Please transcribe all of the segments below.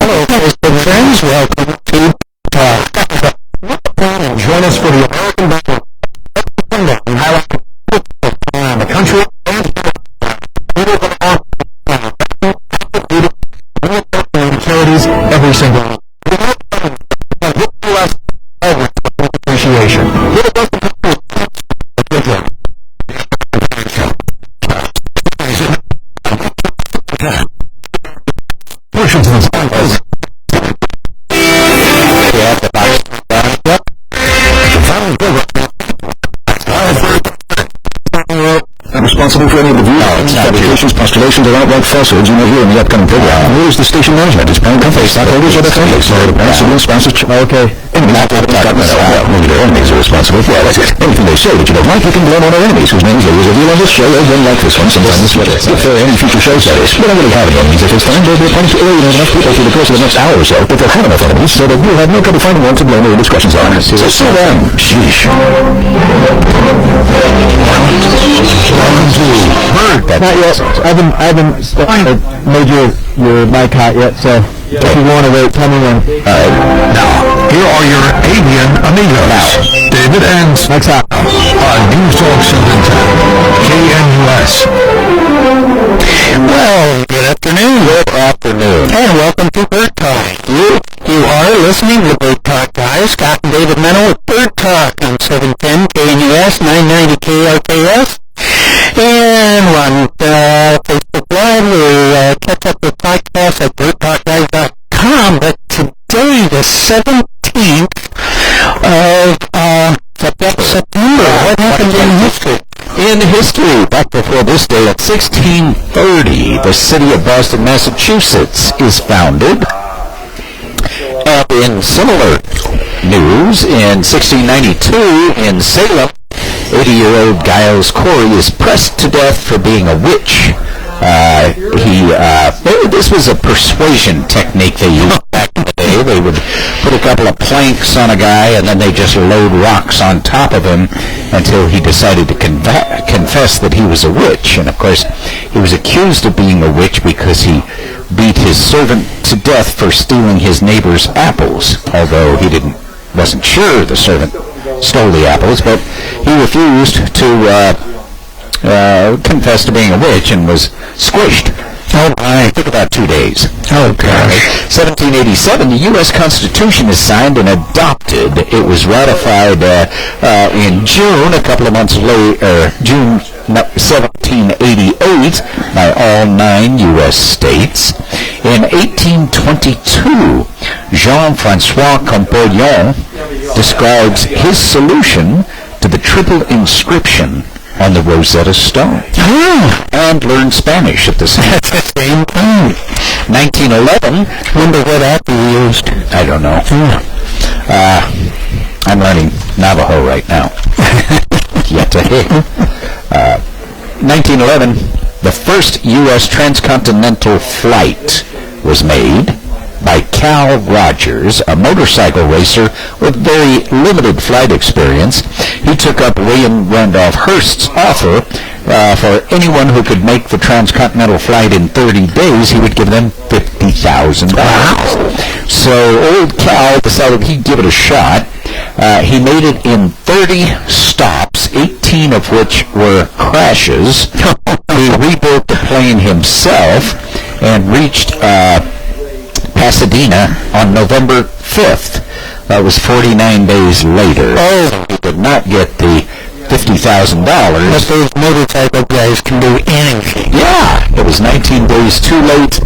Hello, Facebook friends. Welcome to and join us for the American Bible and highlight the country and charities every single week. Appreciation. Portions of the responsible for any of the views, fabrications, postulations, or outright falsehoods you may hear in the upcoming program. Nor is the station management, its parent company, stockholders, or their families, or the parents, siblings, spouses, okay. Enemies are responsible. Yeah, that's it. Anything they say that you don't like, you can blame on our enemies, whose names they will reveal on this show, or then like this one, sometimes if there are any future shows, that is. We don't really have any enemies at this time, but we're planning to alienate enough people through the course of the next hour or so that they'll have enough enemies, so that we'll have no trouble finding one to blame or discussions on. So then, sheesh. Welcome to BirdTalk. Not yet. I haven't made your mic hot yet, so if you want to wait, tell me when. Now, here are your avian amigos, David and Mike's hot. On News Talk 710, KNUS. Well, good afternoon. Good afternoon. And welcome to BirdTalk. You are listening to BirdTalk Guys. Scott and David Mennel with BirdTalk on 710 KNUS, 990 KRKS. And on Facebook Live, we catch up with podcasts at birdtalkguys.com. But today, the 17th of September, what happened in history? In history, back before this day, at 1630, the city of Boston, Massachusetts is founded. And in similar news, in 1692, in Salem, 80-year-old Giles Corey is pressed to death for being a witch. This was a persuasion technique they used back in the day. They would put a couple of planks on a guy, and then they just load rocks on top of him until he decided to confess that he was a witch. And of course, he was accused of being a witch because he beat his servant to death for stealing his neighbor's apples, although he wasn't sure the servant stole the apples, but he refused to confess to being a witch and was squished. Oh my. It took about 2 days. Oh gosh. 1787, the U.S. Constitution is signed and adopted. It was ratified in June, a couple of months later, June 1788, by all 9 U.S. states. In 1822, Jean-Francois Champollion describes his solution to the triple inscription on the Rosetta Stone. And learned Spanish at the same time. 1911. Wonder what app you used. I don't know. I'm learning Navajo right now. 1911, the first U.S. transcontinental flight was made by Cal Rogers, a motorcycle racer with very limited flight experience. He took up William Randolph Hearst's offer for anyone who could make the transcontinental flight in 30 days, he would give them $50,000. So old Cal decided he'd give it a shot. He made it in 30 stops, 18 of which were crashes. He rebuilt the plane himself and reached Pasadena on November 5th. That was 49 days later. Oh. So he did not get the $50,000. But those motorcycle guys can do anything. Yeah, it was 19 days too late,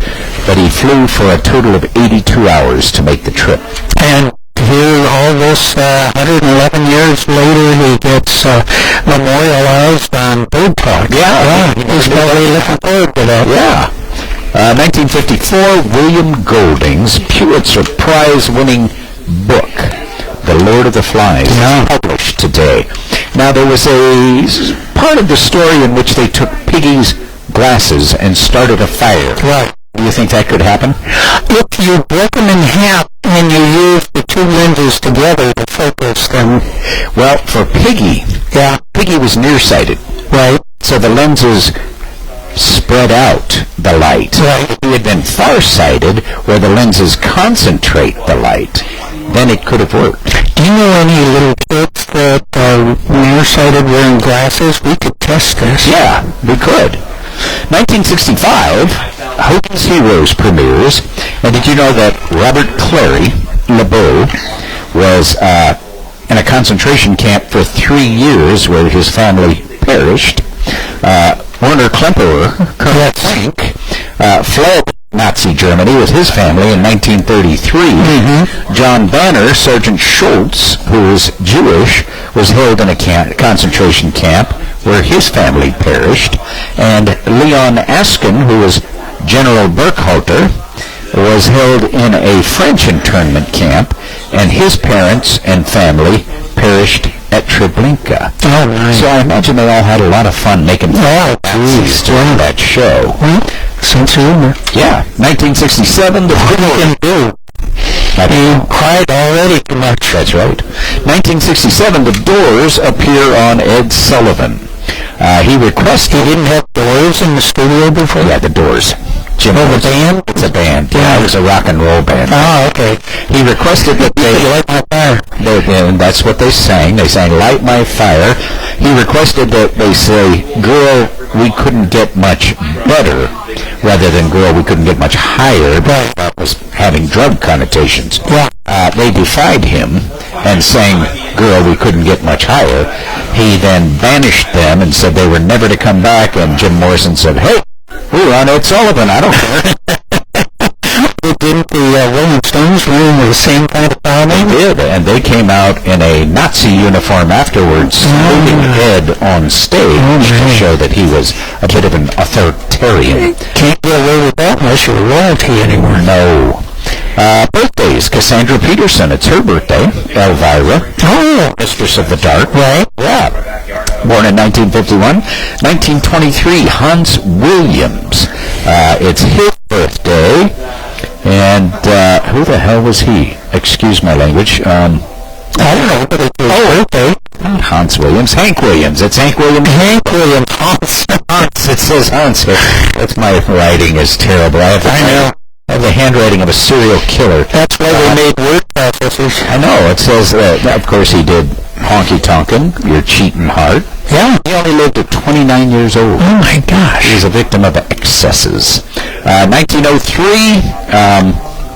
but he flew for a total of 82 hours to make the trip. And here, all this 111 years later, he gets memorialized on BirdTalk. Yeah. He's probably looking forward to that. Yeah. 1954, William Golding's Pulitzer Prize-winning book, The Lord of the Flies, is published today. Now, there was a part of the story in which they took Piggy's glasses and started a fire. Right. Do you think that could happen? If you break them in half and you use the two lenses together to focus them. Well, for Piggy, Piggy was nearsighted. Right. So the lenses spread out the light. Right. You'd be had been farsighted, where the lenses concentrate the light, then it could have worked. Do you know any little kids that are nearsighted wearing glasses? We could test this. Yeah, we could. 1965, Hogan's Heroes premieres, and did you know that Robert Clary LeBeau was in a concentration camp for 3 years where his family perished? Werner Klemperer, Colonel Frank, fled Nazi Germany with his family in 1933. John Banner, Sergeant Schultz, who was Jewish, was held in a concentration camp where his family perished. And Leon Askin, who was General Burkhalter, was held in a French internment camp, and his parents and family perished at Treblinka. Oh, nice. So I imagine they all had a lot of fun making Nazis during that show. Sense of humor. Yeah. 1967, He cried already too much. That's right. 1967, The Doors appear on Ed Sullivan. He requested... He didn't have Doors in the studio before? Yeah, The Doors. Jim the band? It's a band. Yeah, it was a rock and roll band. Oh, okay. He requested that they... Light My Fire. And that's what they sang. They sang Light My Fire. He requested that they say, Girl, we couldn't get much better, rather than Girl, we couldn't get much higher. Right. That was having drug connotations. Yeah. They defied him and sang, Girl, we couldn't get much higher. He then banished them and said they were never to come back, and Jim Morrison said, Hey, we're on Ed Sullivan, I don't care. Didn't the Rolling Stones run with the same kind of power? They did, and they came out in a Nazi uniform afterwards, saluting Ed on stage to show that he was a bit of an authoritarian. Can't get away with that unless you're royalty anymore. No. Birthdays. Cassandra Peterson, it's her birthday. Elvira. Oh. Mistress of the Dark. Right. Yeah. Born in 1951. 1923, Hans Williams. It's his birthday. And who the hell was he? Excuse my language. I don't know, but it's his birthday. Not Hans Williams. Hank Williams. It's Hank Williams. Hank Williams. Hans. It says Hans here. That's my writing is terrible. I have the handwriting of a serial killer. That's why they made word processors. I know. It says, of course, he did Honky Tonkin', Your Cheatin' Heart. Yeah. He only lived at 29 years old. Oh, my gosh. He was a victim of excesses. 1903,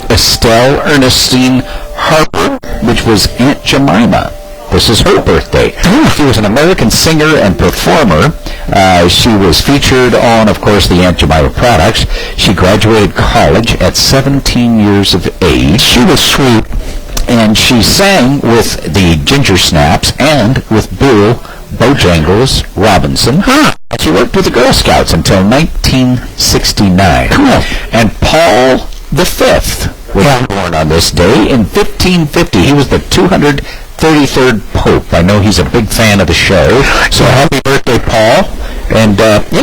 Estelle Ernestine Harper, which was Aunt Jemima. This is her birthday. She was an American singer and performer. She was featured on, of course, the Aunt Jemima products. She graduated college at 17 years of age. She was sweet. And she sang with the Ginger Snaps and with Bill Bojangles Robinson. And she worked with the Girl Scouts until 1969. Cool. And Paul V was born on this day in 1550. He was the 233rd Pope. I know he's a big fan of the show. So happy birthday, Paul. And,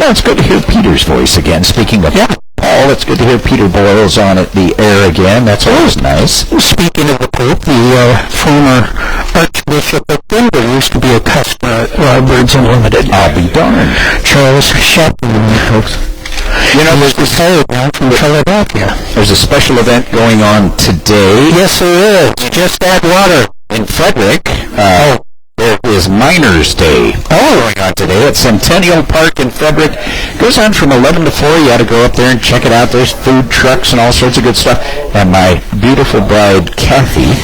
it's good to hear Peter's voice again. Speaking of Paul, it's good to hear Peter Boyles on the air again. That's always nice. Speaking of the Pope, the former Archbishop of Denver used to be a customer at Birds Unlimited. I'll be darned. Charles Chaplin, folks. He's retired now from Philadelphia. There's a special event going on today. Yes, there is. Just add water. In Frederick, there is Miners Day going on today at Centennial Park in Frederick. Goes on from 11 to 4. You ought to go up there and check it out. There's food trucks and all sorts of good stuff. And my beautiful bride, Kathy,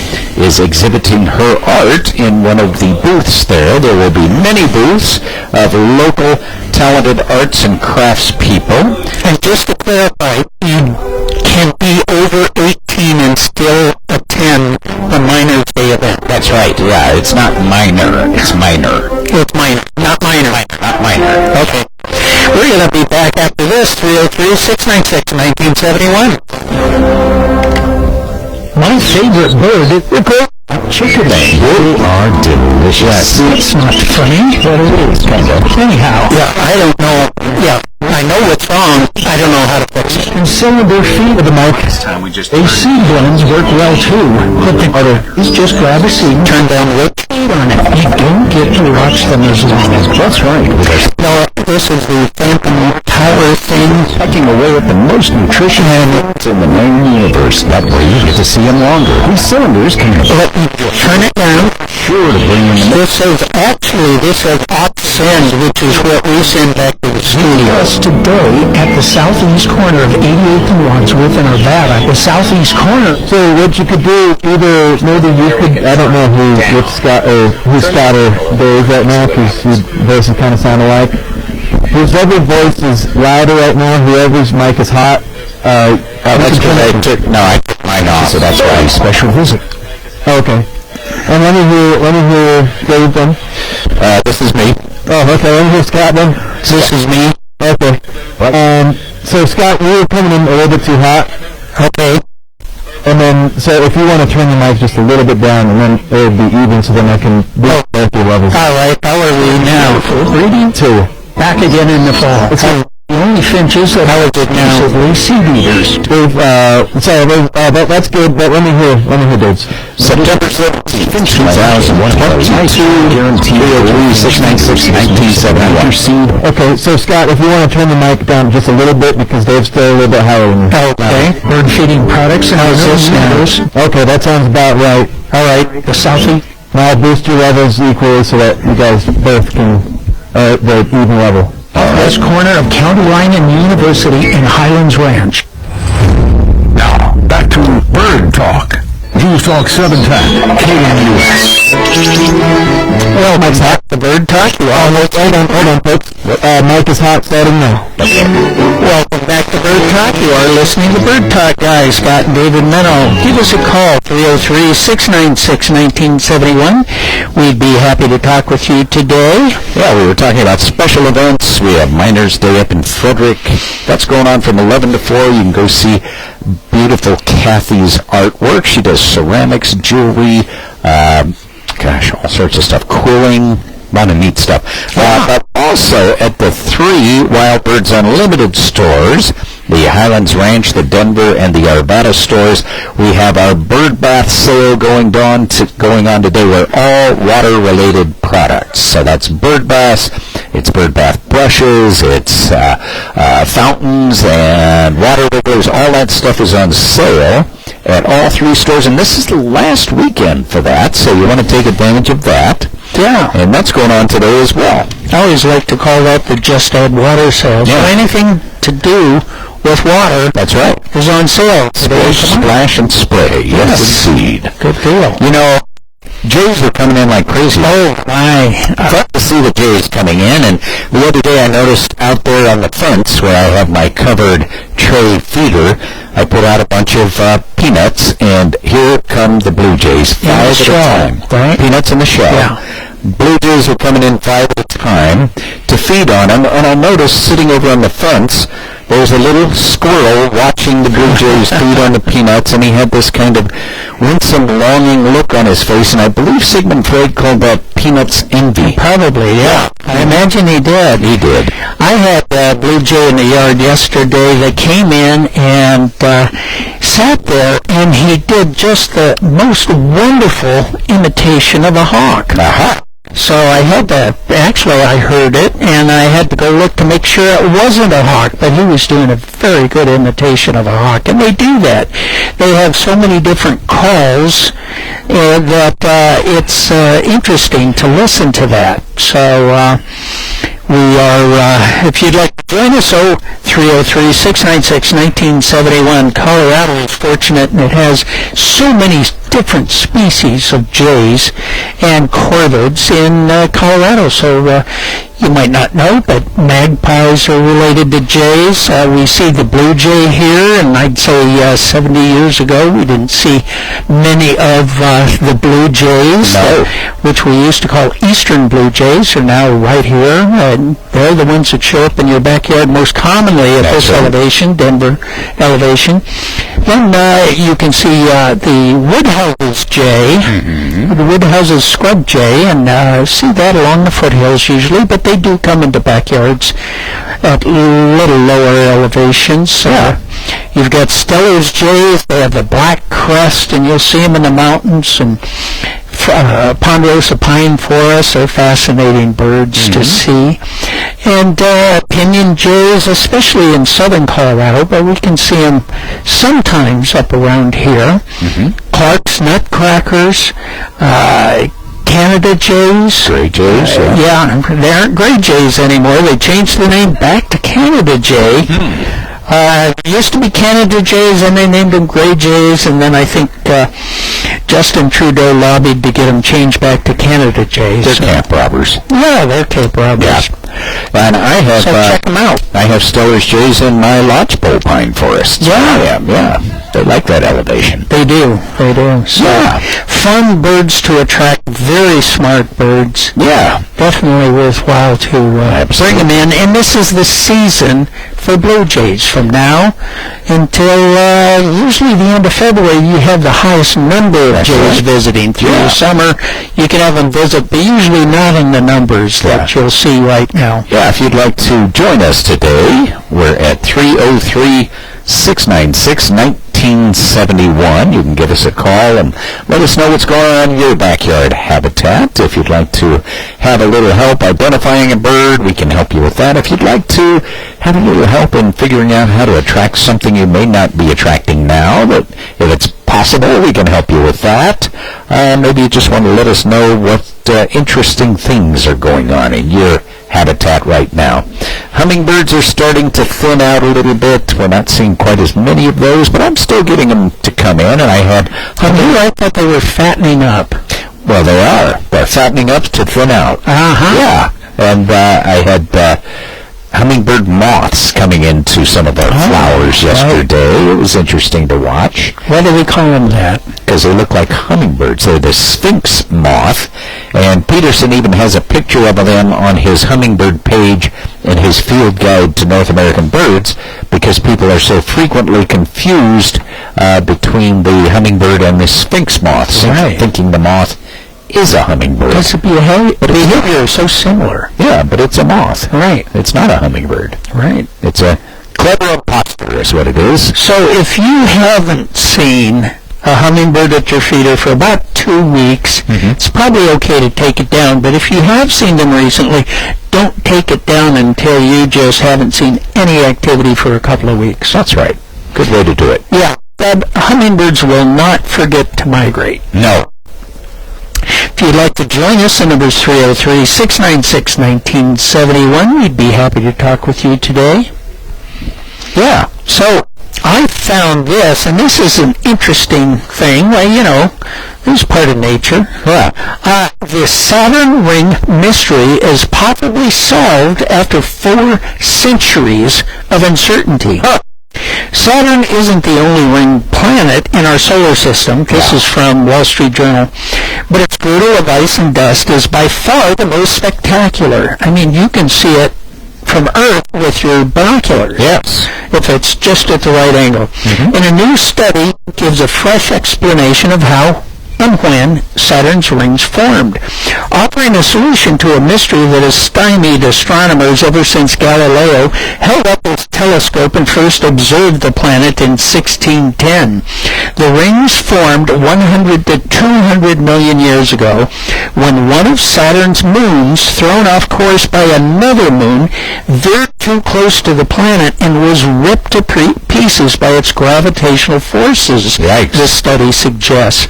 is exhibiting her art in one of the booths there. There will be many booths of local talented arts and crafts people. And just to clarify, you can be over 18 and still attend the Miners Day event. That's right, yeah. It's not minor, it's minor. It's minor, not minor. Not minor. Okay. We're going to be back after this, 303-696-1971. My favorite bird is the Chicken. You are delicious. It's not funny, but it is kind of. Anyhow. Yeah, I don't know. Yeah, I know what's wrong. I don't know how to fix it. And cylinder feed of the mic. AC blends work well too. But the butter is just grab a seed, turn down the wood, feed on it. you don't get to watch them as long. That's right. No, this is the Phantom Tower thing. Pecking away at the most nutrition animals in the known universe. That way you get to see them longer. These cylinders can Let me turn it down. sure to bring in the This says send, which is what we send back to the studio. Us today at the southeast corner of 88th and Wadsworth in Arvada, the southeast corner. So what you could do, either maybe you could, I don't know who's Scott or Dave right now, because your voices kind of sound alike. Whoever voice is louder right now, whoever's mic is hot, that's good. I took mine off, so that's why. Special visit. Okay. And let me hear Dave then. This is me. Oh, okay. Let me hear Scott then. This is me. Okay. So Scott, you were coming in a little bit too hot. Okay. And then, so if you want to turn the mic just a little bit down, and then it'll be even, so then I can both your levels. All right. How are we now? Reading 2. back again in the fall. It's The only finches that How is it now? seed eaters. That's good, but let me hear Dave's. September 17th, 2022, guaranteed 3-696-1971. Okay, so Scott, if you want to turn the mic down just a little bit, because Dave's still a little bit higher than you. Okay. Bird feeding products and How's this now? Okay, that sounds about right. All right. The southeast. Now I'll boost your levels equally so that you guys both can, the even level. West corner of County Line and University in Highlands Ranch. Now, back to Bird Talk. News Talk 710, KNUS. Well, Mike's hot. The Bird Talk. You almost. Hold on, folks. Mike is hot, starting now. Welcome back to Bird Talk. You are listening to Bird Talk Guys. Scott and David Menno. Give us a call, 303-696-1971. We'd be happy to talk with you today. Yeah, we were talking about special events. We have Miners Day up in Frederick. That's going on from 11 to 4. You can go see beautiful Kathy's artwork. She does ceramics, jewelry, all sorts of stuff, quilling, a lot of neat stuff. But also at the 3 Wild Birds Unlimited stores, the Highlands Ranch, the Denver, and the Arvada stores, we have our bird bath sale going on today. We're all water-related products. So that's bird baths, it's bird bath brushes, it's fountains and water wigglers. All that stuff is on sale at all 3 stores, and this is the last weekend for that, so you want to take advantage of that. Yeah. And that's going on today as well. I always like to call that the Just Add Water sale. Yeah. So anything to do with water That's right. is on sale today. Splash and spray. Yes, indeed. Good deal. You know, Jays are coming in like crazy. Oh, my. Glad to see the Jays coming in, and the other day I noticed out there on the fence where I have my covered tray feeder, I put out a bunch of peanuts, and here come the Blue Jays, 5 at a time. Right? Peanuts in the shell. Yeah. Blue Jays are coming in 5 at a time to feed on them, and I noticed sitting over on the fence, there's a little squirrel watching the Blue Jays feed on the peanuts, and he had this kind of winsome, longing look on his face, and I believe Sigmund Freud called that peanuts envy. Probably, yeah. I imagine he did. He did. I had a blue jay in the yard yesterday that came in and sat there, and he did just the most wonderful imitation of a hawk. Aha. So I had to, actually I heard it, and I had to go look to make sure it wasn't a hawk, but he was doing a very good imitation of a hawk, and they do that. They have so many different calls that it's interesting to listen to that. So we are, if you'd like to join us, 303-696-1971. Colorado is fortunate, and it has so many different species of jays and corvids in Colorado. So you might not know, but magpies are related to jays. We see the blue jay here, and I'd say 70 years ago we didn't see many of the blue jays, which we used to call eastern blue jays, are now right here, and they're the ones that show up in your backyard most commonly at this elevation, Denver elevation. Then you can see the Woodhouse's jay, the Woodhouse's scrub jay, and see that along the foothills usually, but they do come into backyards at little lower elevations. You've got Steller's jays. They have the black crest, and you'll see them in the mountains. And ponderosa pine forests are fascinating birds to see. And pinyon jays, especially in southern Colorado, but we can see them sometimes up around here. Clark's nutcrackers, Canada jays. Gray jays, Yeah, they aren't gray jays anymore. They changed the name back to Canada jay. It used to be Canada jays, and they named them gray jays, and then I think Justin Trudeau lobbied to get them changed back to Canada jays. They're camp robbers. Yeah, they're camp robbers. Yeah. And I have, So check them out. I have Stellar's jays in my lodgepole pine forest. Yeah. They like that elevation. They do. So, fun birds to attract very smart birds. Yeah. Definitely worthwhile to bring them in. And this is the season for blue jays. From now until usually the end of February, you have the highest number of jays visiting. Through the summer, you can have them visit, but usually not in the numbers that you'll see right now. Yeah, if you'd like to join us today, we're at 303-696-1971. You can give us a call and let us know what's going on in your backyard habitat. If you'd like to have a little help identifying a bird, we can help you with that. If you'd like to have a little help in figuring out how to attract something you may not be attracting now, but if it's possible, we can help you with that. Maybe you just want to let us know what interesting things are going on in your habitat right now. Hummingbirds are starting to thin out a little bit. We're not seeing quite as many of those, but I'm still getting them to come in, and I had I thought they were fattening up. Well, they are. They're fattening up to thin out. Yeah. And I had hummingbird moths coming into some of our flowers yesterday. It was interesting to watch. Why do we call them that? Because they look like hummingbirds. They're the sphinx moth. And Peterson even has a picture of them on his hummingbird page in his field guide to North American birds, because people are so frequently confused between the hummingbird and the sphinx moth, thinking the moth is a hummingbird. Because the behavior is so similar. Yeah, but it's a moth. Right. It's not a hummingbird. Right. It's a clever imposter is what it is. So if you haven't seen a hummingbird at your feeder for about 2 weeks, it's probably okay to take it down. But if you have seen them recently, don't take it down until you just haven't seen any activity for a couple of weeks. That's right. Good way to do it. Yeah. Hummingbirds will not forget to migrate. No. If you'd like to join us, the number is 303-696-1971. We'd be happy to talk with you today. Yeah. So I found this, and this is an interesting thing. Well, this is part of nature. Yeah. The Saturn ring mystery is possibly solved after 4 centuries of uncertainty. Saturn isn't the only ring planet in our solar system. This is from Wall Street Journal. But its girdle of ice and dust is by far the most spectacular. I mean, you can see it from Earth with your binoculars. Yes. If it's just at the right angle. And a new study gives a fresh explanation of how and when Saturn's rings formed, offering a solution to a mystery that has stymied astronomers ever since Galileo held up his telescope and first observed the planet in 1610. The rings formed 100 to 200 million years ago when one of Saturn's moons, thrown off course by another moon, veered too close to the planet and was ripped to pieces by its gravitational forces, the study suggests.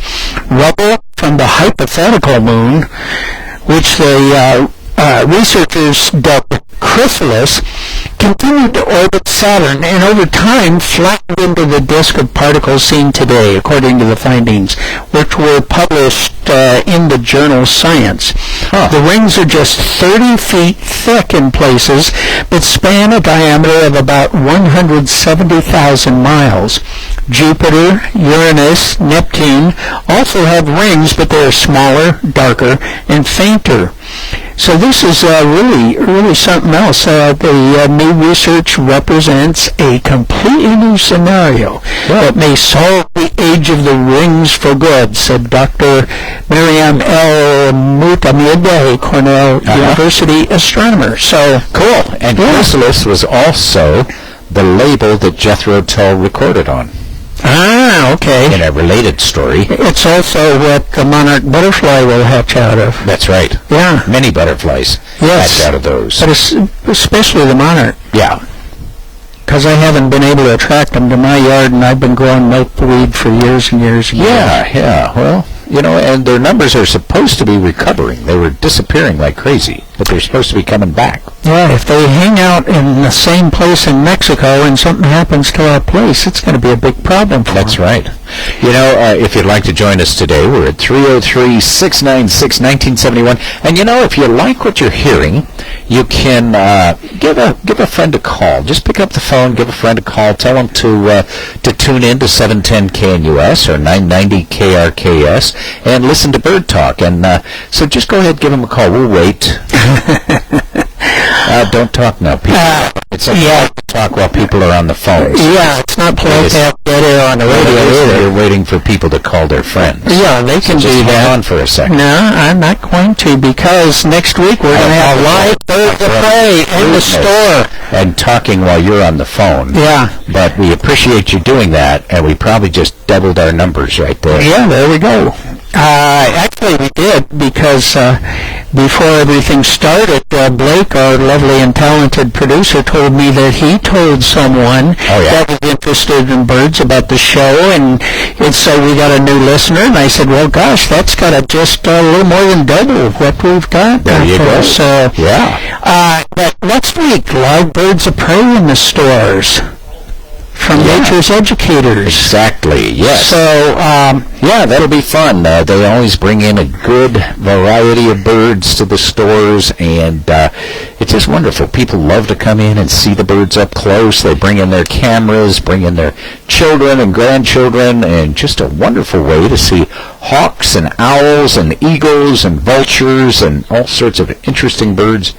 Rubble from the hypothetical moon, which the researchers dubbed Chrysalis, continued to orbit Saturn and over time flattened into the disk of particles seen today, according to the findings, which were published in the journal Science. The rings are just 30 feet thick in places, but span a diameter of about 170,000 miles. Jupiter, Uranus, Neptune also have rings, but they are smaller, darker, and fainter. So this is really something else. The new research represents a completely new scenario that may solve the age of the rings for good, said Dr. Miriam L. Mutamid, a Cornell University astronomer. So cool. And Chrysalis was also the label that Jethro Tull recorded on. Ah, okay. In a related story. It's also what the monarch butterfly will hatch out of. That's right. Yeah. Many butterflies Yes. hatch out of those. But especially the monarch. Yeah. Because I haven't been able to attract them to my yard, and I've been growing milkweed for years and years and years. Yeah. Well, and their numbers are supposed to be recovering. They were disappearing like crazy, but they're supposed to be coming back. Yeah, if they hang out in the same place in Mexico and something happens to our place, it's going to be a big problem for That's them. right. If you'd like to join us today, we're at 303-696-1971. And if you like what you're hearing, you can give a friend a call. Just pick up the phone, give a friend a call, tell them to tune in to 710 KNUS or 990 KRKS and listen to Bird Talk. And so just go ahead, give them a call. We'll wait. Don't talk now, people. It's okay to talk while people are on the phones. Yeah, it's not polite to have dead air on the radio either. You're waiting for people to call their friends. Yeah, they can Just do hang that. on for a second. No, I'm not going to, because next week we're going to have live Birds of Prey in the store. And talking while you're on the phone. Yeah. But we appreciate you doing that, and we probably just doubled our numbers right there. Yeah, there we go. Actually, we did, because before everything started, Blake, our lovely and talented producer, told me that he told someone that was interested in birds about the show, and so we got a new listener, and I said, well, gosh, that's got to just a little more than double what we've got. There you go. So, yeah. But next week, live Birds of Prey in the stores. From Nature's Educators. Exactly, yes. So, that'll be fun. They always bring in a good variety of birds to the stores, and it's just wonderful. People love to come in and see the birds up close. They bring in their cameras, bring in their children and grandchildren, and just a wonderful way to see hawks and owls and eagles and vultures and all sorts of interesting birds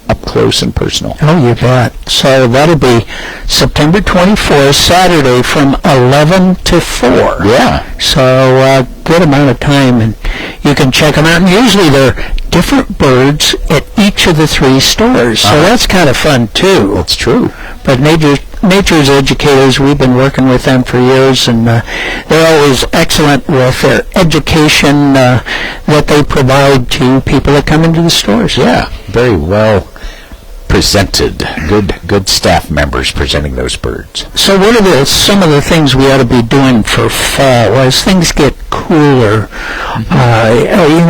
up close and personal. Oh, you bet. So that'll be September 24th, Saturday, from 11 to 4. Yeah. So good amount of time, and you can check them out. And usually they're different birds at each of the 3 stores, so that's kind of fun, too. That's true. But Nature's Educators, we've been working with them for years, and they're always excellent with their education that they provide to people that come into the stores. Yeah, very well presented. Good staff members presenting those birds. So what are some of the things we ought to be doing for fall as things get cooler?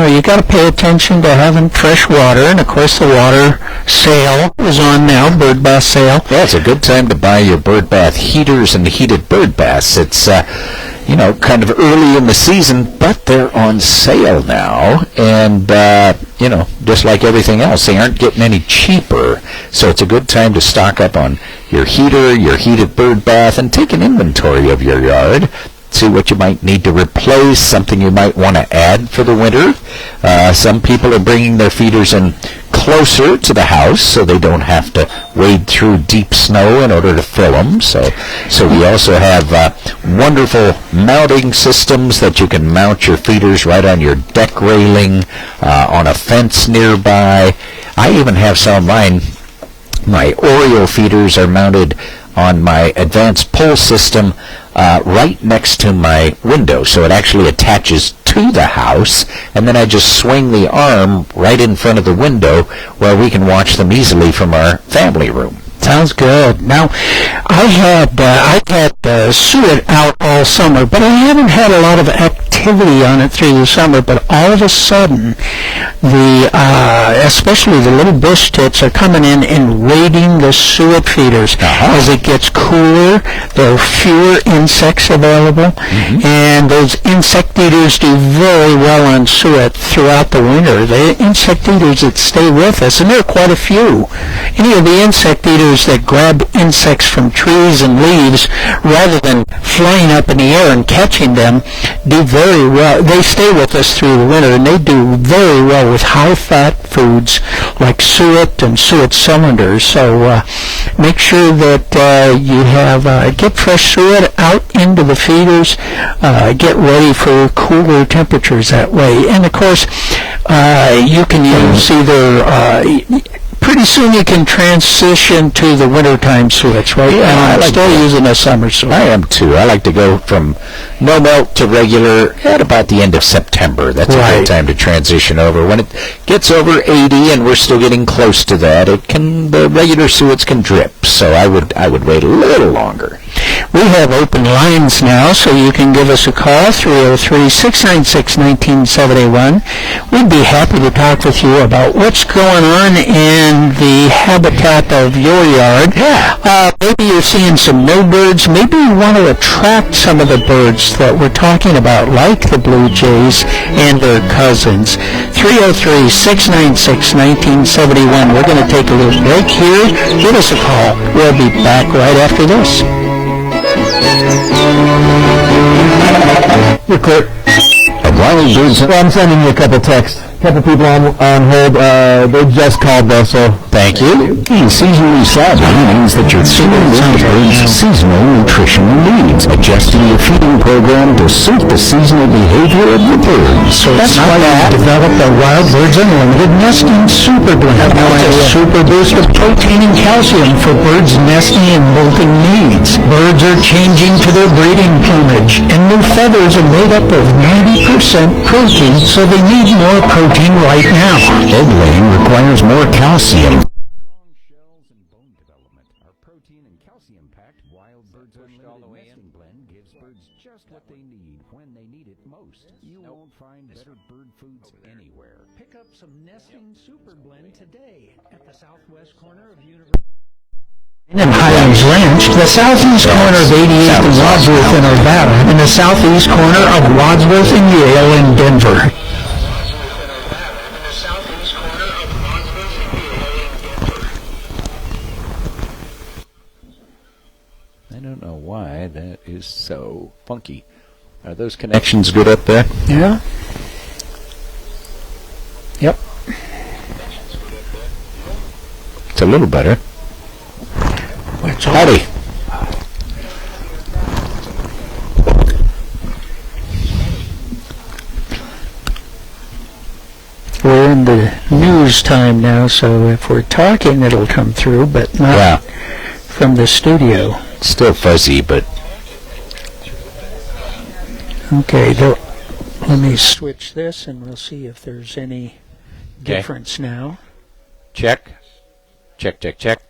You got to pay attention to having fresh water, and of course the water sale is on now, bird bath sale. Yeah, it's a good time to buy your bird bath heaters and heated bird baths. It's kind of early in the season, but they're on sale now, and just like everything else, they aren't getting any cheaper. So it's a good time to stock up on your heater, your heated bird bath, and take an inventory of your yard. See what you might need to replace, something you might want to add for the winter. Some people are bringing their feeders in closer to the house so they don't have to wade through deep snow in order to fill them. So we also have wonderful mounting systems that you can mount your feeders right on your deck railing, on a fence nearby. I even have some of mine. My Oreo feeders are mounted on my advanced pull system right next to my window, so it actually attaches to the house, and then I just swing the arm right in front of the window where we can watch them easily from our family room. Sounds good. Now, I've had suet out all summer, but I haven't had a lot of activity on it through the summer. But all of a sudden, especially the little bush tits are coming in and raiding the suet feeders. As it gets cooler, there are fewer insects available, and those insect eaters do very well on suet throughout the winter. The insect eaters that stay with us, and there are quite a few. Any of the insect eaters that grab insects from trees and leaves rather than flying up in the air and catching them do very well. They stay with us through the winter, and they do very well with high-fat foods like suet and suet cylinders. So make sure that you have get fresh suet out into the feeders. Get ready for cooler temperatures that way. And of course, you can use either pretty soon you can transition to the wintertime switch, right? Yeah, I'm like still that. using a summer switch. I am too. I like to go from no melt to regular at about the end of September. That's a Right. good time to transition over. When it gets over 80, and we're still getting close to that, the regular suets can drip. So I would wait a little longer. We have open lines now, so you can give us a call, 303-696-1971. We'd be happy to talk with you about what's going on in the habitat of your yard. Yeah. Maybe you're seeing some new birds. Maybe you want to attract some of the birds that we're talking about, like the blue jays and their cousins. 303-696-1971. We're going to take a little break here. Give us a call. We'll be back right after this. You're clear. Wild birds. Well, I'm sending you a couple texts. A couple people on hold. They just called though, so Thank you. Seasonally savvy means that you're tuning into birds' seasonal nutritional needs, adjusting your feeding program to suit the seasonal behavior of the birds. So that's why we developed a Wild Birds Unlimited Nesting Super Blend. Now it's a super boost of protein and calcium for birds' nesting and molting needs. Birds are changing to their breeding plumage, and new feathers are made up of 90% protein, so they need more protein right now. Egg laying requires more calcium. Pick up some Nesting Super Blend today at the southwest corner of University. In Highlands Ranch, the southeast corner of 88th and Wadsworth in Arvada, and the southeast corner of Wadsworth and Yale in Denver. I don't know why that is so funky. Are those connections good up there? Yeah. Yep. It's a little better. What's all Howdy. We're in the news time now, so if we're talking, it'll come through, but not Yeah. from the studio. It's still fuzzy, but Okay, let me switch this, and we'll see if there's any difference now. check. Check, check, check.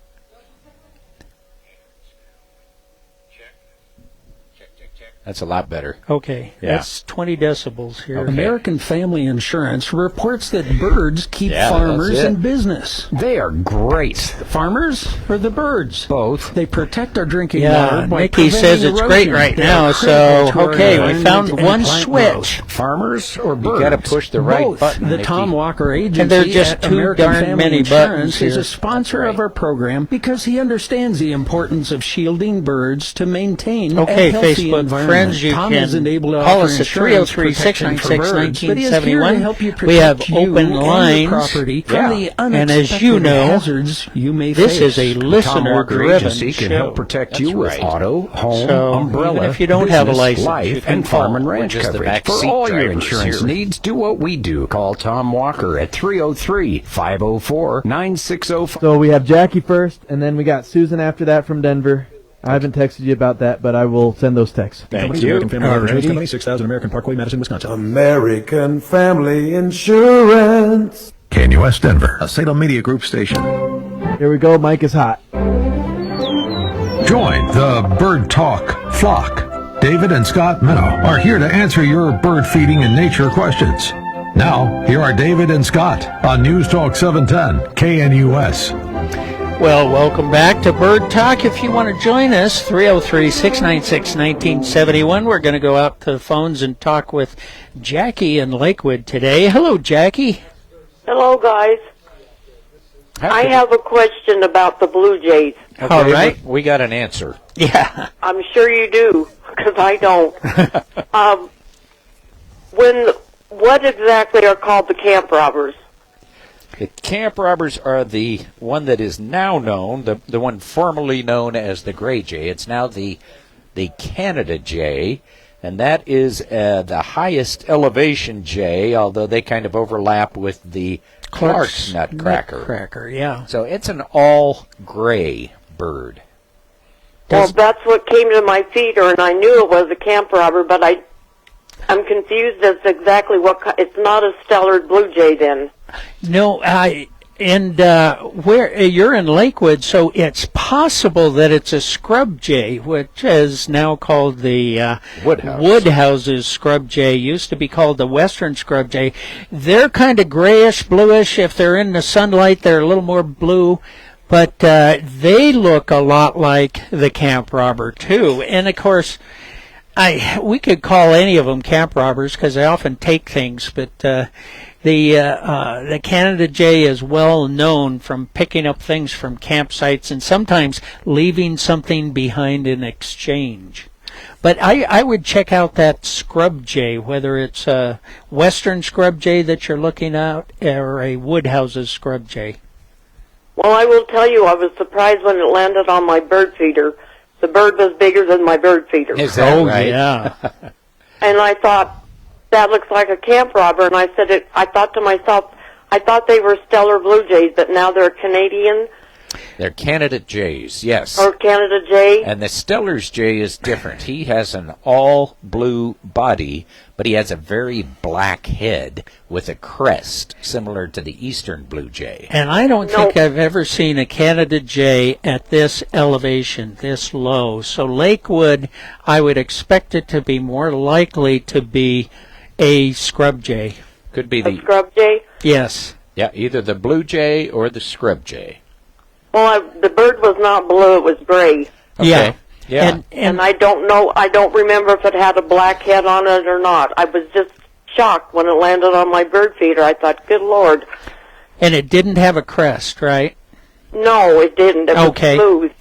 That's a lot better. Okay, Yeah. that's 20 decibels here. Okay. American Family Insurance reports that birds keep Yeah, farmers that's it. in business. They are great. The farmers or the birds? Both. They protect our drinking Yeah, water by Nikki says preventing it's great erosion. right They now, are so, critical to our okay, we environment found and one plant switch. growth. Farmers or birds? You got to push the right Both. button. The Nikki. Tom Walker Agency And there are just at too American darn Family many Insurance buttons is here. a sponsor That's of our program because he understands the importance of shielding birds to maintain Okay, a healthy Facebook environment. friends, you Tom can isn't able to call offer us at insurance 303-696-1971. protection for birds, but he is here to help you We have protect you open and your lines. property from Yeah. the And as unexpected you know, hazards you may This face. is a Tom Walker listener-driven Agency can show. help protect That's you with right. auto, home, So, umbrella, even if you don't have a business, license, you life, can and farm call. and We're ranch just the coverage. back For seat all your drivers insurance here. needs, do what we do. Call Tom Walker at 303-504-9605. So we have Jackie first, and then we got Susan after that from Denver. I haven't texted you about that, but I will send those texts. Thank you. American Family Insurance Company, 6000 American Parkway, Madison, Wisconsin. American Family Insurance. KNUS Denver, a Salem Media Group station. Here we go. Mike is hot. Join the Bird Talk flock. David and Scott Minnow are here to answer your bird feeding and nature questions. Now, here are David and Scott on News Talk 710 KNUS. Well, welcome back to Bird Talk. If you want to join us, 303-696-1971. We're going to go out to the phones and talk with Jackie in Lakewood today. Hello, Jackie. Hello, guys. I have a question about the Blue Jays. Okay, All right. We got an answer. Yeah. I'm sure you do, because I don't. What exactly are called the camp robbers? The camp robbers are the one that is now known, the one formerly known as the gray jay. It's now the Canada jay. And that is the highest elevation jay, although they kind of overlap with the Clark's nutcracker. Nutcracker, yeah. So it's an all-gray bird. Well, that's what came to my feeder, and I knew it was a camp robber, but I'm confused as to exactly it's not a Stellard blue jay then. No, where you're in Lakewood, so it's possible that it's a scrub jay, which is now called the Woodhouse's scrub jay. Used to be called the Western scrub jay. They're kind of grayish, bluish. If they're in the sunlight, they're a little more blue. But they look a lot like the camp robber too. And of course, we could call any of them camp robbers because they often take things. But the Canada jay is well known from picking up things from campsites and sometimes leaving something behind in exchange. But I would check out that scrub jay, whether it's a Western scrub jay that you're looking at or a Woodhouse's scrub jay. Well, I will tell you, I was surprised when it landed on my bird feeder. The bird was bigger than my bird feeder. Is that right? Yeah. And I thought, that looks like a camp robber. And I said, I thought to myself, I thought they were Stellar blue jays, but now they're Canadian. They're Canada jays, yes. Or Canada jay. And the Stellar's jay is different. He has an all-blue body, but he has a very black head with a crest, similar to the Eastern blue jay. And I don't think I've ever seen a Canada jay at this elevation, this low. So Lakewood, I would expect it to be more likely to be a scrub jay. Could be the scrub jay? Yes. Yeah, either the blue jay or the scrub jay. Well, the bird was not blue, it was gray. Okay. Yeah. And I don't know, I don't remember if it had a black head on it or not. I was just shocked when it landed on my bird feeder. I thought, good Lord. And it didn't have a crest, right? No, it didn't. It was smooth.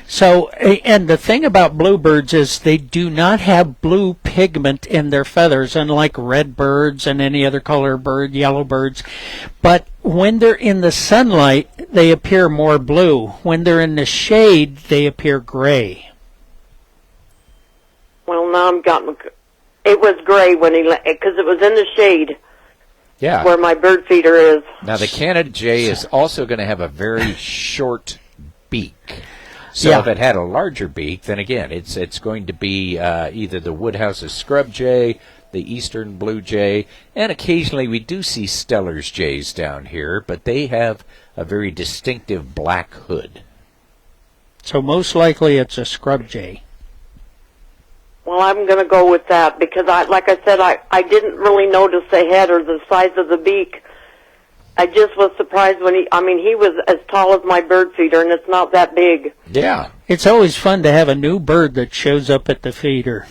So, and the thing about bluebirds is they do not have blue pigment in their feathers, unlike red birds and any other color bird, yellow birds. But when they're in the sunlight, they appear more blue. When they're in the shade, they appear gray. Well, now it was gray when because it was in the shade. Yeah. Where my bird feeder is. Now, the Canada jay is also going to have a very short beak. So if it had a larger beak, then again, it's going to be either the Woodhouse's scrub jay, the Eastern blue jay, and occasionally we do see Stellar's jays down here, but they have a very distinctive black hood. So most likely it's a scrub jay. Well, I'm going to go with that because, like I said, I didn't really notice the head or the size of the beak. I just was surprised when he was as tall as my bird feeder, and it's not that big. Yeah. It's always fun to have a new bird that shows up at the feeder.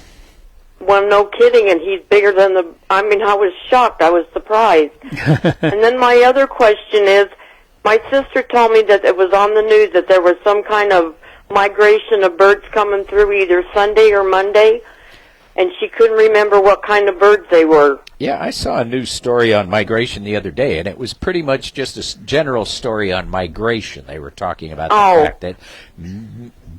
Well, no kidding, and he's bigger than I was shocked. I was surprised. And then my other question is, my sister told me that it was on the news that there was some kind of migration of birds coming through either Sunday or Monday, and she couldn't remember what kind of birds they were. Yeah, I saw a news story on migration the other day, and it was pretty much just a general story on migration. They were talking about the fact that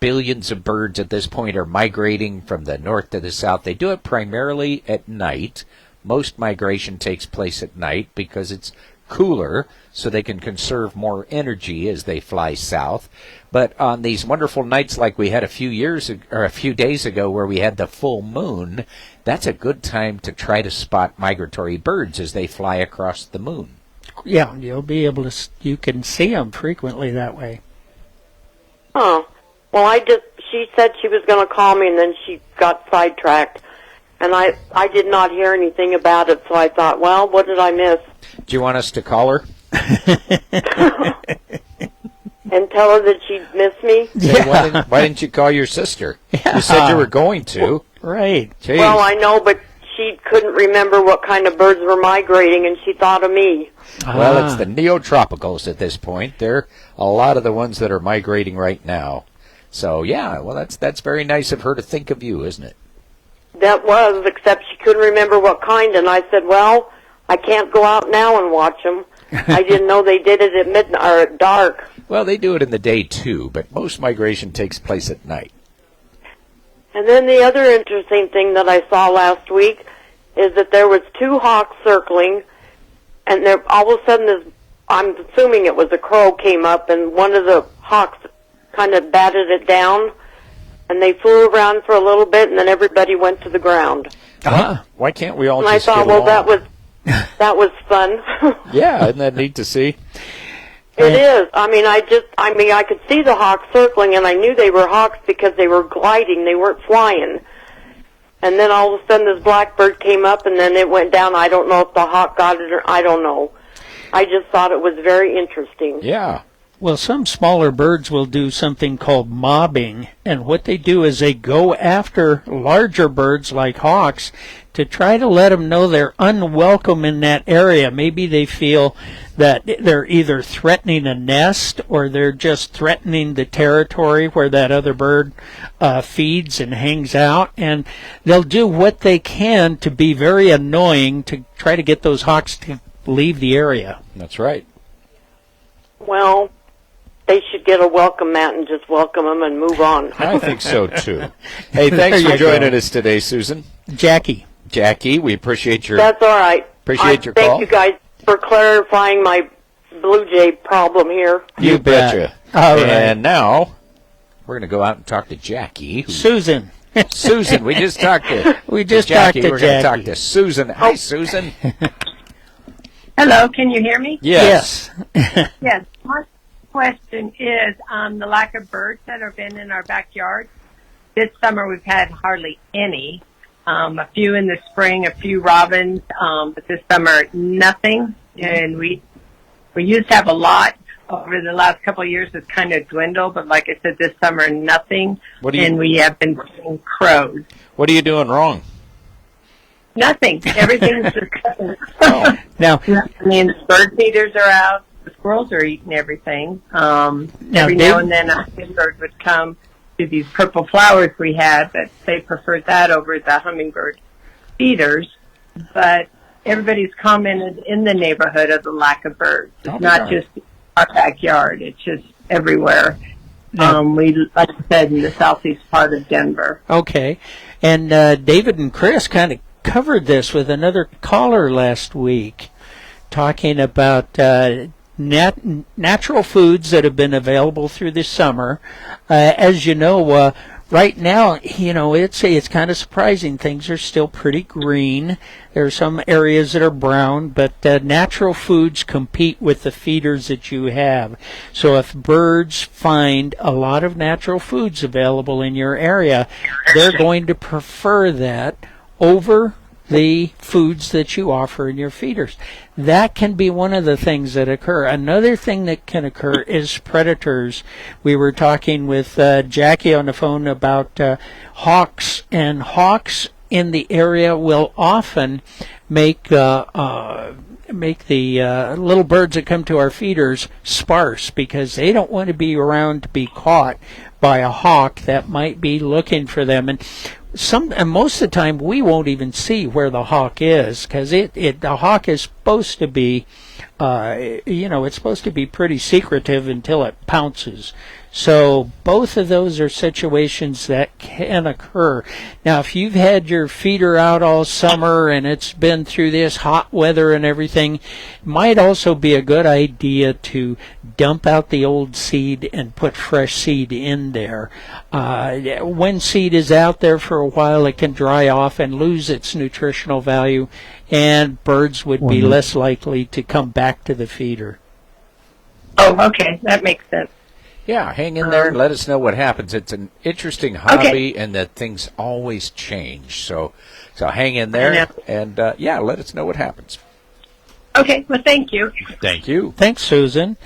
billions of birds at this point are migrating from the north to the south. They do it primarily at night. Most migration takes place at night because it's cooler, so they can conserve more energy as they fly south. But on these wonderful nights like we had a few days ago where we had the full moon, that's a good time to try to spot migratory birds as they fly across the moon. Yeah, you'll be able to, you can see them frequently that way. Oh, well, she said she was going to call me, and then she got sidetracked. And I did not hear anything about it, so I thought, well, what did I miss? Do you want us to call her? And tell her that she'd miss me? Yeah. Why didn't you call your sister? Yeah. You said you were going to. Right. Jeez. Well, I know, but she couldn't remember what kind of birds were migrating, and she thought of me. Well, it's the neotropicals at this point. They're a lot of the ones that are migrating right now. So, yeah, well, that's very nice of her to think of you, isn't it? That was, except she couldn't remember what kind, and I said, well, I can't go out now and watch them. I didn't know they did it at midnight or at dark. Well, they do it in the day, too, but most migration takes place at night. And then the other interesting thing that I saw last week is that there was 2 hawks circling, and there all of a sudden I'm assuming it was a crow came up, and one of the hawks kind of batted it down, and they flew around for a little bit, and then everybody went to the ground. Why can't we all And just I thought, get along? that was fun. Yeah, isn't that neat to see? It is. I could see the hawks circling, and I knew they were hawks because they were gliding. They weren't flying. And then all of a sudden this blackbird came up, and then it went down. I don't know if the hawk got it or I don't know. I just thought it was very interesting. Yeah. Well, some smaller birds will do something called mobbing, and what they do is they go after larger birds like hawks to try to let them know they're unwelcome in that area. Maybe they feel that they're either threatening a nest or they're just threatening the territory where that other bird feeds and hangs out, and they'll do what they can to be very annoying to try to get those hawks to leave the area. That's right. Well, they should get a welcome mat and just welcome them and move on. I think so, too. Hey, thanks for joining us today, Susan. Jackie, we appreciate your That's all right. Appreciate your call. Thank you guys for clarifying my Blue Jay problem here. You betcha. All right. And now we're going to go out and talk to Jackie. Susan. Susan, we just talked to Jackie. We're going to talk to Susan. Hi, Susan. Hello, can you hear me? Yes. Yes. My question is the lack of birds that have been in our backyard. This summer we've had hardly any. A few in the spring, a few robins, but this summer nothing. And we used to have a lot. Over the last couple of years, it's kind of dwindled. But like I said, this summer nothing. And we have been seeing crows. What are you doing wrong? Nothing. Everything's just Now, I mean, the bird feeders are out. The squirrels are eating everything. Every now and then a hummingbird would come to these purple flowers we had, but they preferred that over the hummingbird feeders. But everybody's commented in the neighborhood of the lack of birds. It's not just our backyard. It's just everywhere. We, like I said, in the southeast part of Denver. Okay. And David and Chris kind of covered this with another caller last week, talking about natural foods that have been available through the summer. As you know, right now, it's kind of surprising. Things are still pretty green. There are some areas that are brown, but natural foods compete with the feeders that you have. So if birds find a lot of natural foods available in your area, they're going to prefer that over the foods that you offer in your feeders. That can be one of the things that occur. Another thing that can occur is predators. We were talking with Jackie on the phone about hawks, and hawks in the area will often make the little birds that come to our feeders sparse, because they don't want to be around to be caught by a hawk that might be looking for them. And most of the time we won't even see where the hawk is, because the hawk is supposed to be it's supposed to be pretty secretive until it pounces. So both of those are situations that can occur. Now, if you've had your feeder out all summer and it's been through this hot weather and everything, it might also be a good idea to dump out the old seed and put fresh seed in there. When seed is out there for a while, it can dry off and lose its nutritional value, and birds would be less likely to come back to the feeder. Oh, okay. That makes sense. Yeah, hang in there and let us know what happens. It's an interesting hobby, and that things always change. So hang in there and let us know what happens. Okay, well, thank you. Thank you. Thanks, Susan.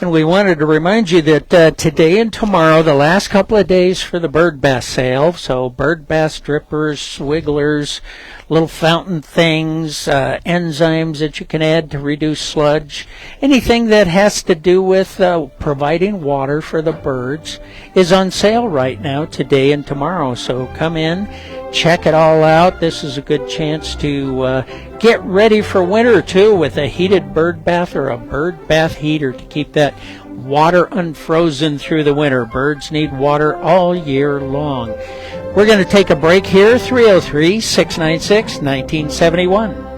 And we wanted to remind you that today and tomorrow, the last couple of days for the bird bath sale. So bird bath strippers, swigglers, little fountain things, enzymes that you can add to reduce sludge. Anything that has to do with providing water for the birds is on sale right now, today and tomorrow. So come in, check it all out. This is a good chance to get ready for winter, too, with a heated bird bath or a bird bath heater to keep that water unfrozen through the winter. Birds need water all year long. We're going to take a break here, 303-696-1971.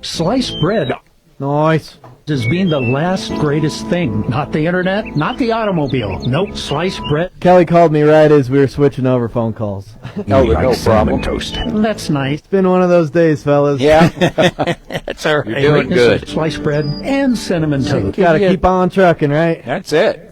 Sliced bread Nice. is being the last greatest thing. Not the internet, not the automobile. Nope, sliced bread. Kelly called me right as we were switching over phone calls. No problem. Toast. That's nice. It's been one of those days, fellas. Yeah. That's all right. You're doing Greatness of good. Sliced bread and cinnamon toast. Gotta keep on trucking, right? That's it.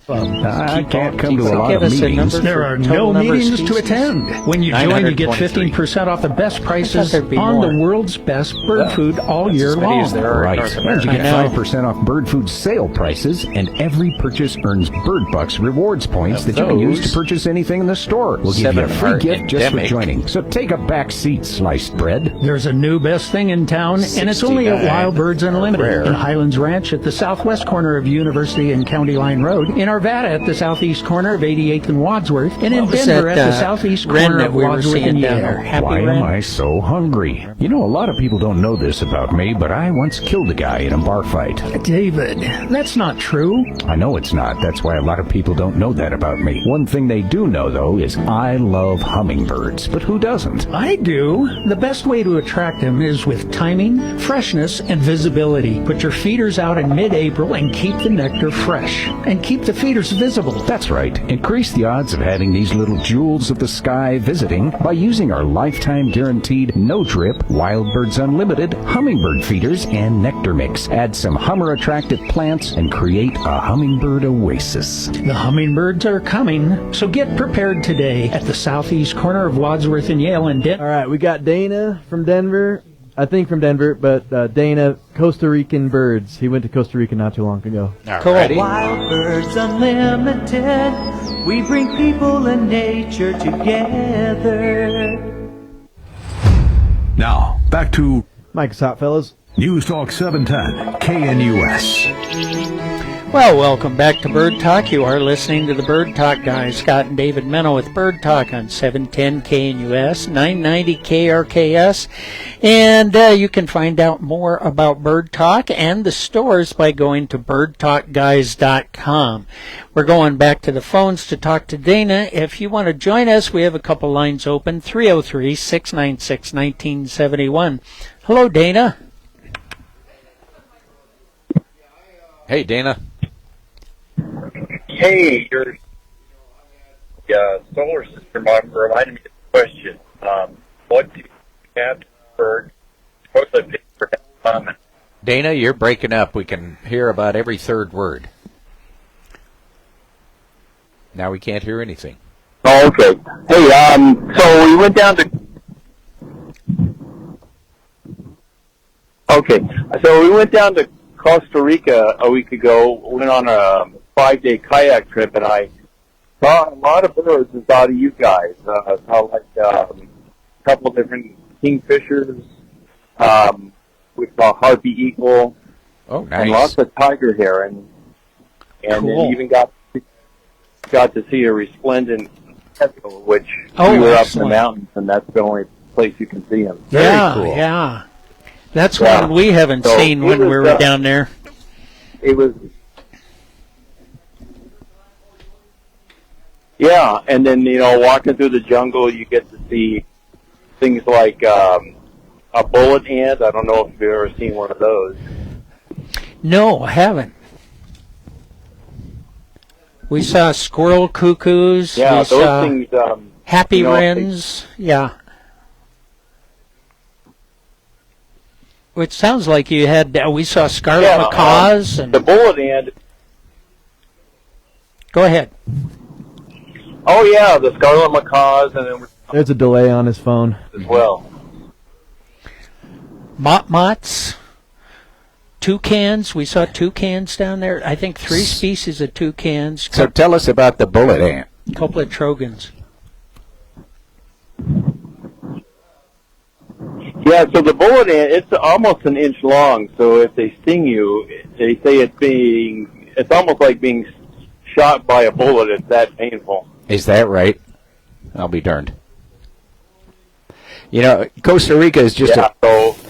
I can't come to a lot Give of us a meetings. number. There are no meetings to attend. When you join, you get 15% off the best prices there'd be on more. the world's best bird food all year long. Right. And you I get know. 5% off bird food sale prices, and every purchase earns Bird Bucks rewards points Of that you can use to those, purchase anything in the store. We'll give you a 7 free are gift just for endemic. joining. So take a back seat, Sliced Bread. There's a new best thing in town, and it's only at 69. Wild Birds Unlimited Rare. in Highlands Ranch at the southwest corner of University and County Line Road, in Arvada at the southeast corner of 88th and Wadsworth, and in What was Denver that, at the southeast Wren corner that of we were Wadsworth seeing and down Yale. there? Happy Why Wren? am I so hungry? You know, a lot of people don't know this about me, but I once killed a guy in a bar fight. David, that's not true. I know it's not. That's why a lot of people don't know that about me. One thing they do know, though, is I love hummingbirds. But who doesn't? I do. The best way to attract them is with timing, freshness, and visibility. Put your feeders out in mid-April and keep the nectar fresh. And keep the feeders visible. That's right. Increase the odds of having these little jewels of the sky visiting by using our lifetime guaranteed no-drip Wild Birds Unlimited hummingbird feeders and nectar mix. Add some hummer-attracted plants and create a hummingbird oasis. The hummingbirds are coming, so get prepared today at the southeast corner of Wadsworth and Yale in Denver. All right, we got Dana from Denver. I think from Denver, but Dana, Costa Rican birds. He went to Costa Rica not too long ago. Alrighty. Wild Birds Unlimited, we bring people and nature together. Now, back to Mike's hot, fellas. News Talk 710, KNUS. Well, welcome back to Bird Talk. You are listening to the Bird Talk Guys, Scott and David Meno with Bird Talk on 710 KNUS, 990 KRKS. And you can find out more about Bird Talk and the stores by going to birdtalkguys.com. We're going back to the phones to talk to Dana. If you want to join us, we have a couple lines open, 303-696-1971. Hello, Dana. Hey, Dana. Hey, your solar system reminded me of the question. What do you have for toilet paper? Dana, you're breaking up. We can hear about every third word. Now we can't hear anything. Oh, okay. Hey, so we went down to... Okay, so we went down to Costa Rica a week ago, went on a 5-day kayak trip, and I saw a lot of birds and thought of you guys. I saw like a couple different kingfishers, we saw harpy eagle, and lots of tiger heron, and Cool. then even got to see a resplendent gecko, which Oh, we were up in excellent. the mountains, and that's the only place you can see them. Yeah. That's Yeah. one we haven't So seen it when we was, were down there. It was, yeah, and then, walking through the jungle, you get to see things like a bullet ant. I don't know if you've ever seen one of those. No, I haven't. We saw squirrel cuckoos. Yeah, we those saw things. happy they- wrens. Yeah. Which sounds like you had. We saw scarlet Yeah, macaws. And the bullet ant. go ahead. Oh yeah, the scarlet macaws, and then There's a delay on his phone. as well. Mots. Toucans. We saw toucans down there. I think 3 species of toucans. So tell us about the bullet ant. A couple of trogons. Yeah, so the bullet ant, it's almost an inch long. So if they sting you, they say it's almost like being shot by a bullet. It's that painful. Is that right? I'll be darned. Costa Rica is just so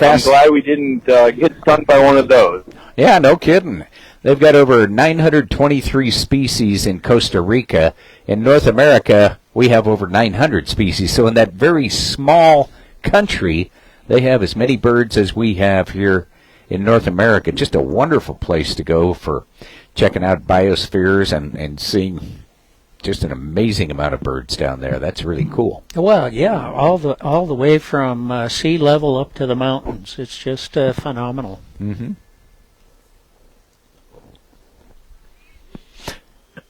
I'm glad we didn't get stung by one of those. Yeah, no kidding. They've got over 923 species in Costa Rica. In North America, we have over 900 species. So in that very small country, they have as many birds as we have here in North America. Just a wonderful place to go for checking out biospheres and seeing just an amazing amount of birds down there. That's really cool. Well, yeah, all the way from sea level up to the mountains. It's just phenomenal. Mm-hmm.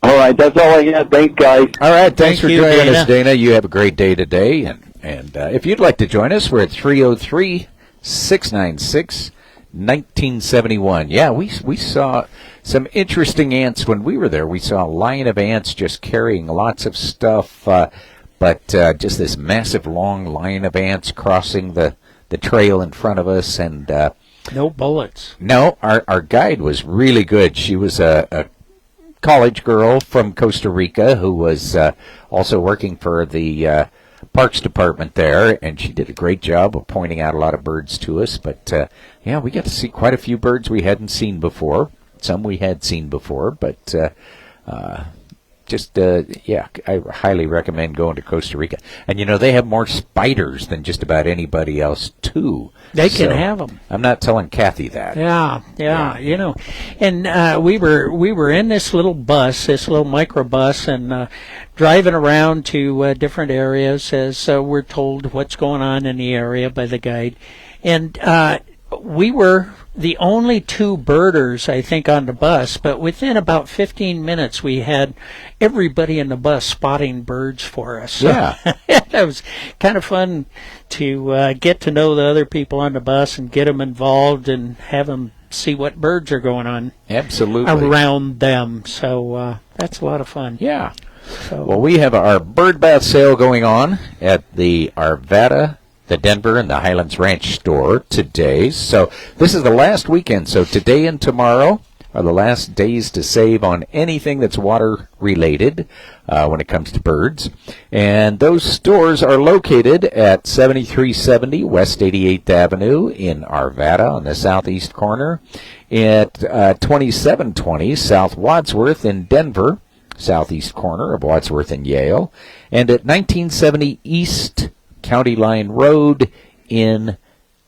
All right, that's all I got. Thanks, guys. All right, thanks for joining Dana. us, Dana. You have a great day today. And if you'd like to join us, we're at 303-696-1971. Yeah, we saw some interesting ants when we were there. We saw a line of ants just carrying lots of stuff, but just this massive long line of ants crossing the trail in front of us. And no bullets. No, our guide was really good. She was a college girl from Costa Rica who was also working for the Parks Department there, and she did a great job of pointing out a lot of birds to us. But yeah, we got to see quite a few birds we hadn't seen before. Some we had seen before, but yeah, I highly recommend going to Costa Rica. And you know, they have more spiders than just about anybody else too. They can have them. I'm not telling Kathy that. Yeah, you know. And we were in this little bus, this little microbus, and driving around to different areas as we're told what's going on in the area by the guide. And we were the only two birders, I think, on the bus, but within about 15 minutes we had everybody in the bus spotting birds for us. So yeah. That was kind of fun to get to know the other people on the bus and get them involved and have them see what birds are going on. Absolutely. Around them. So that's a lot of fun. Yeah. So. Well, we have our bird bath sale going on at the Arvada, the Denver, and the Highlands Ranch store today. So this is the last weekend. So today and tomorrow are the last days to save on anything that's water related when it comes to birds. And those stores are located at 7370 West 88th Avenue in Arvada on the southeast corner, at 2720 South Wadsworth in Denver, southeast corner of Wadsworth and Yale, and at 1970 East County Line Road in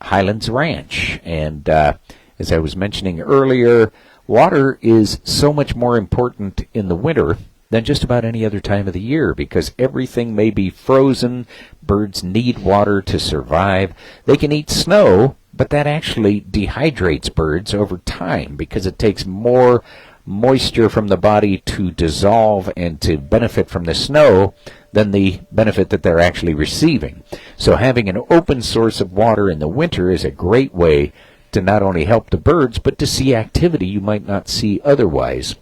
Highlands Ranch. And as I was mentioning earlier, water is so much more important in the winter than just about any other time of the year, because everything may be frozen. Birds need water to survive. They can eat snow, but that actually dehydrates birds over time because it takes more moisture from the body to dissolve and to benefit from the snow than the benefit that they're actually receiving. So having an open source of water in the winter is a great way to not only help the birds, but to see activity you might not see otherwise.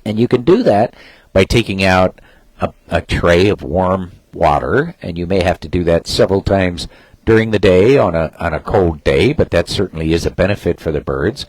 And you can do that by taking out a tray of warm water, and you may have to do that several times during the day on a cold day, but that certainly is a benefit for the birds.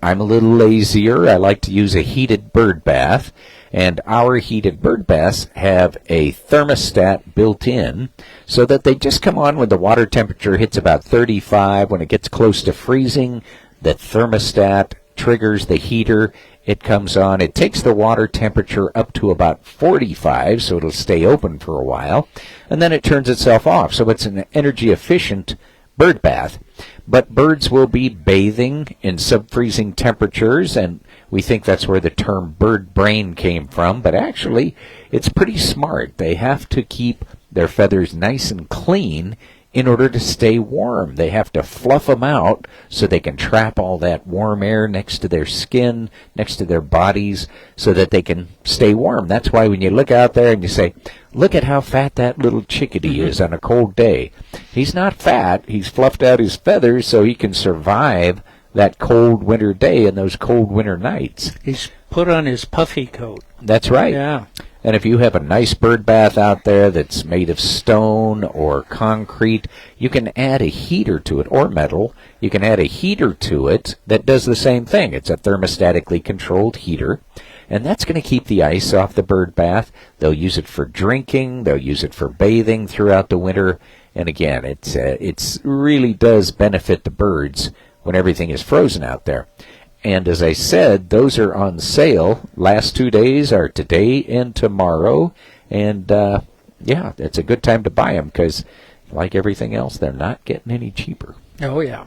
I'm a little lazier. I like to use a heated bird bath, and our heated bird baths have a thermostat built in so that they just come on when the water temperature hits about 35. When it gets close to freezing, the thermostat triggers the heater. It comes on. It takes the water temperature up to about 45, so it'll stay open for a while, and then it turns itself off. So it's an energy efficient bird bath. But birds will be bathing in sub-freezing temperatures, and we think that's where the term bird brain came from, but actually it's pretty smart. They have to keep their feathers nice and clean in order to stay warm. They have to fluff them out so they can trap all that warm air next to their skin, next to their bodies, so that they can stay warm. That's why when you look out there and you say, look at how fat that little chickadee is on a cold day. He's not fat. He's fluffed out his feathers so he can survive that cold winter day and those cold winter nights. He's put on his puffy coat. That's right. Yeah. And if you have a nice bird bath out there that's made of stone or concrete, you can add a heater to it, or metal. You can add a heater to it that does the same thing. It's a thermostatically controlled heater, and that's going to keep the ice off the bird bath. They'll use it for drinking. They'll use it for bathing throughout the winter. And again, it's really does benefit the birds when everything is frozen out there. And as I said, those are on sale. Last 2 days are today and tomorrow. And Yeah, it's a good time to buy them because, like everything else, they're not getting any cheaper. Oh, yeah.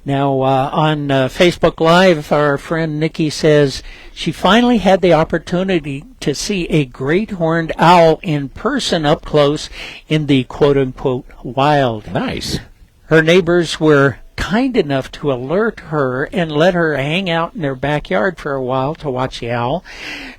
Now, on Facebook Live, our friend Nikki says she finally had the opportunity to see a great horned owl in person up close in the quote-unquote wild. Nice. Her neighbors were kind enough to alert her and let her hang out in their backyard for a while to watch the owl.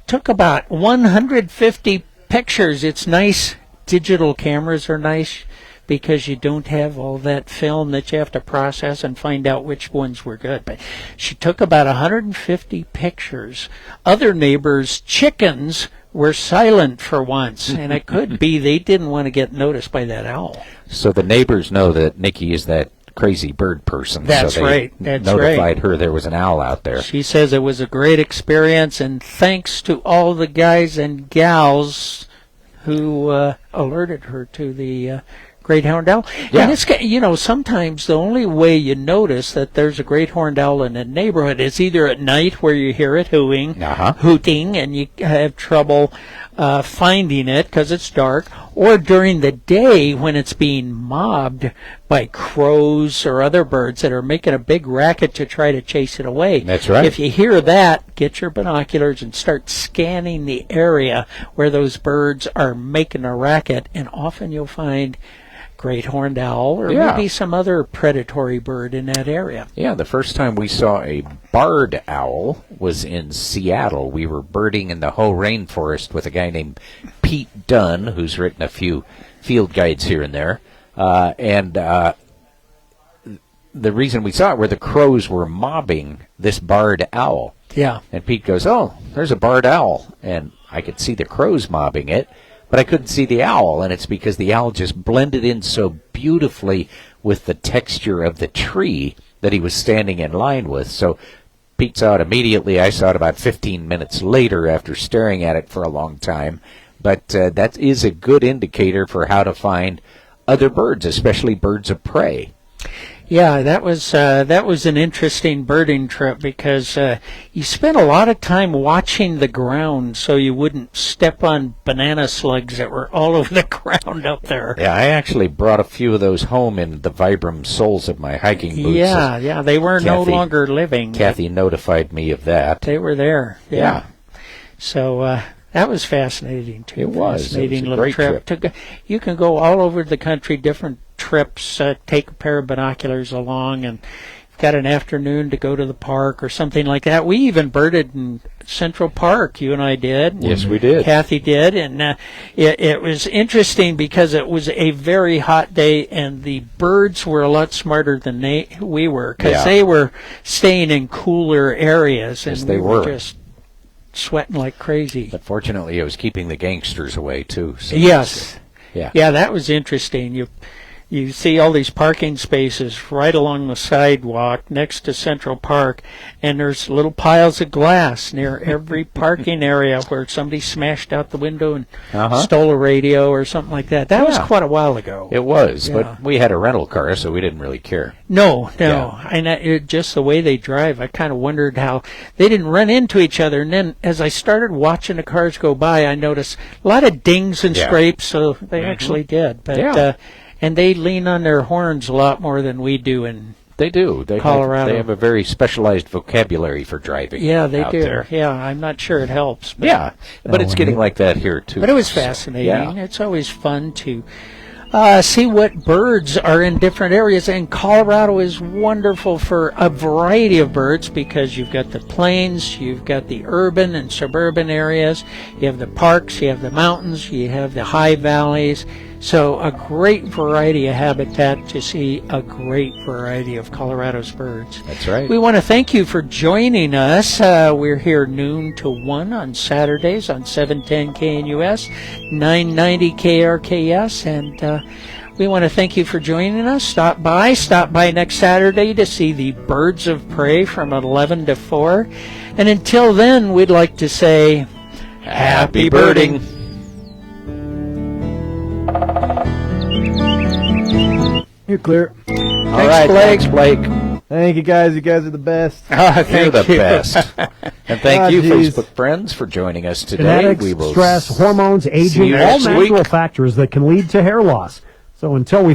Took about 150 pictures. It's nice. Digital cameras are nice, because you don't have all that film that you have to process and find out which ones were good. But she took about 150 pictures. Other neighbors' chickens were silent for once, and it could be they didn't want to get noticed by that owl. So the neighbors know that Nikki is that crazy bird person. That's so they right. That's notified her there was an owl out there. She says it was a great experience, and thanks to all the guys and gals who alerted her to the great horned owl. Yeah. And it's, sometimes the only way you notice that there's a great horned owl in a neighborhood is either at night where you hear it hooting, and you have trouble finding it because it's dark, or during the day when it's being mobbed by crows or other birds that are making a big racket to try to chase it away. That's right. If you hear that, get your binoculars and start scanning the area where those birds are making a racket, and often you'll find great horned owl or maybe some other predatory bird in that area. Yeah, the first time we saw a barred owl was in Seattle. We were birding in the Hoh rainforest with a guy named Pete Dunn, who's written a few field guides here and there. The reason we saw it were the crows were mobbing this barred owl. Yeah. And Pete goes, "Oh, there's a barred owl." And I could see the crows mobbing it, but I couldn't see the owl, and it's because the owl just blended in so beautifully with the texture of the tree that he was standing in line with. So Pete saw it immediately. I saw it about 15 minutes later after staring at it for a long time. But that is a good indicator for how to find other birds, especially birds of prey. Yeah, that was an interesting birding trip because you spent a lot of time watching the ground so you wouldn't step on banana slugs that were all over the ground up there. Yeah, I actually brought a few of those home in the Vibram soles of my hiking boots. Yeah, they were no longer living. Kathy notified me of that. They were there. Yeah. So that was fascinating too. It was. Fascinating It was a little great trip. You can go all over the country, different trips, take a pair of binoculars along, and got an afternoon to go to the park or something like that. We even birded in Central Park, you and I did. Yes, we did. Kathy did, and it was interesting because it was a very hot day, and the birds were a lot smarter than we were, because they were staying in cooler areas, and they we were were just sweating like crazy. But fortunately, it was keeping the gangsters away, too. So yes. Yeah, that was interesting. You see all these parking spaces right along the sidewalk next to Central Park, and there's little piles of glass near every parking area where somebody smashed out the window and stole a radio or something like that. That was quite a while ago. It was, but we had a rental car, so we didn't really care. No. And just the way they drive, I kind of wondered how they didn't run into each other. And then as I started watching the cars go by, I noticed a lot of dings and scrapes, so they actually did. But and they lean on their horns a lot more than we do in Colorado. They have a very specialized vocabulary for driving. Yeah, they do. There. Yeah, I'm not sure it helps. But but it's getting like that here, too. But it was fascinating. It's always fun to see what birds are in different areas. And Colorado is wonderful for a variety of birds because you've got the plains, you've got the urban and suburban areas, you have the parks, you have the mountains, you have the high valleys. So a great variety of habitat to see a great variety of Colorado's birds. That's right. We want to thank you for joining us. We're here noon to 1 on Saturdays on 710 KNUS, 990 KRKS, and we want to thank you for joining us. Stop by next Saturday to see the Birds of Prey from 11 to 4. And until then, we'd like to say, happy birding. You're clear. All right, thanks, Blake. Thank you, guys. You guys are the best. You're the best. And thank you, geez. Facebook friends, for joining us today. Genetics, We will stress, hormones, see aging, you all next natural week. factors that can lead to hair loss. So until we